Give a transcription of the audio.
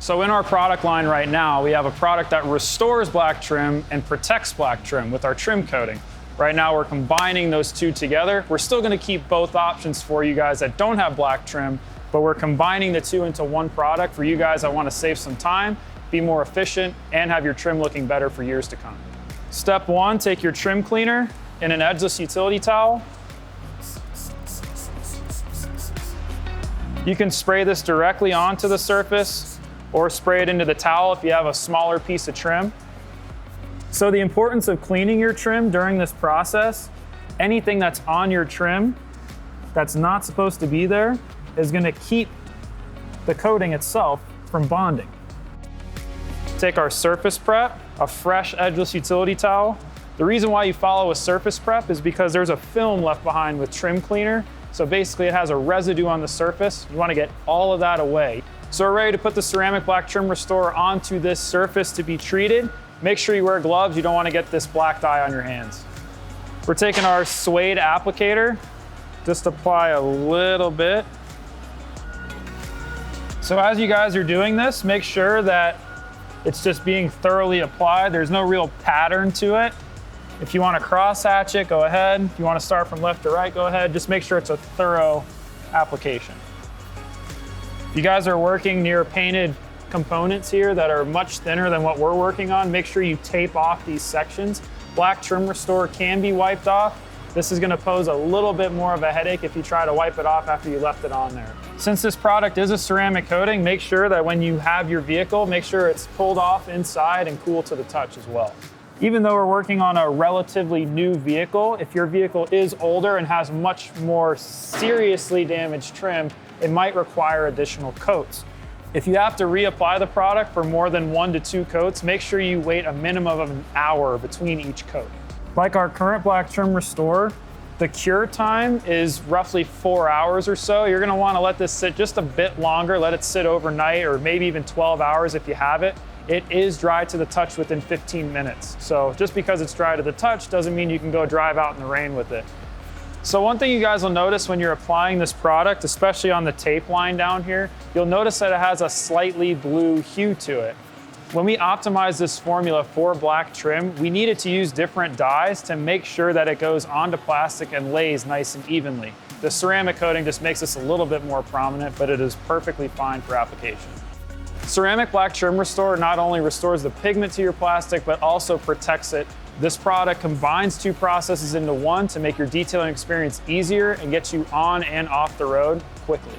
So in our product line right now, we have a product that restores black trim and protects black trim with our trim coating. Right now, we're combining those two together. We're still gonna keep both options for you guys that don't have black trim, but we're combining the two into one product for you guys that wanna save some time, be more efficient, and have your trim looking better for years to come. Step one, take your trim cleaner in an edgeless utility towel. You can spray this directly onto the surface or spray it into the towel if you have a smaller piece of trim. So the importance of cleaning your trim during this process, anything that's on your trim that's not supposed to be there is gonna keep the coating itself from bonding. Take our surface prep, a fresh edgeless utility towel. The reason why you follow a surface prep is because there's a film left behind with trim cleaner. So basically it has a residue on the surface. You wanna get all of that away. So we're ready to put the ceramic black trim restorer onto this surface to be treated. Make sure you wear gloves. You don't want to get this black dye on your hands. We're taking our suede applicator, just apply a little bit. So as you guys are doing this, make sure that it's just being thoroughly applied. There's no real pattern to it. If you want to cross hatch it, go ahead. If you want to start from left to right, go ahead. Just make sure it's a thorough application. You guys are working near painted components here that are much thinner than what we're working on. Make sure you tape off these sections. Black trim restore can be wiped off. This is gonna pose a little bit more of a headache if you try to wipe it off after you left it on there. Since this product is a ceramic coating, make sure that when you have your vehicle, make sure it's pulled off inside and cool to the touch as well. Even though we're working on a relatively new vehicle, if your vehicle is older and has much more seriously damaged trim, it might require additional coats. If you have to reapply the product for more than 1 to 2 coats, make sure you wait a minimum of an hour between each coat. Like our current black trim restore, the cure time is roughly 4 hours or so. You're gonna wanna let this sit just a bit longer, let it sit overnight or maybe even 12 hours if you have it. It is dry to the touch within 15 minutes. So just because it's dry to the touch doesn't mean you can go drive out in the rain with it. So one thing you guys will notice when you're applying this product, especially on the tape line down here, you'll notice that it has a slightly blue hue to it. When we optimize this formula for black trim, we needed to use different dyes to make sure that it goes onto plastic and lays nice and evenly. The ceramic coating just makes this a little bit more prominent, but it is perfectly fine for application. Ceramic black trim restore not only restores the pigment to your plastic, but also protects it. This product combines two processes into one to make your detailing experience easier and get you on and off the road quickly.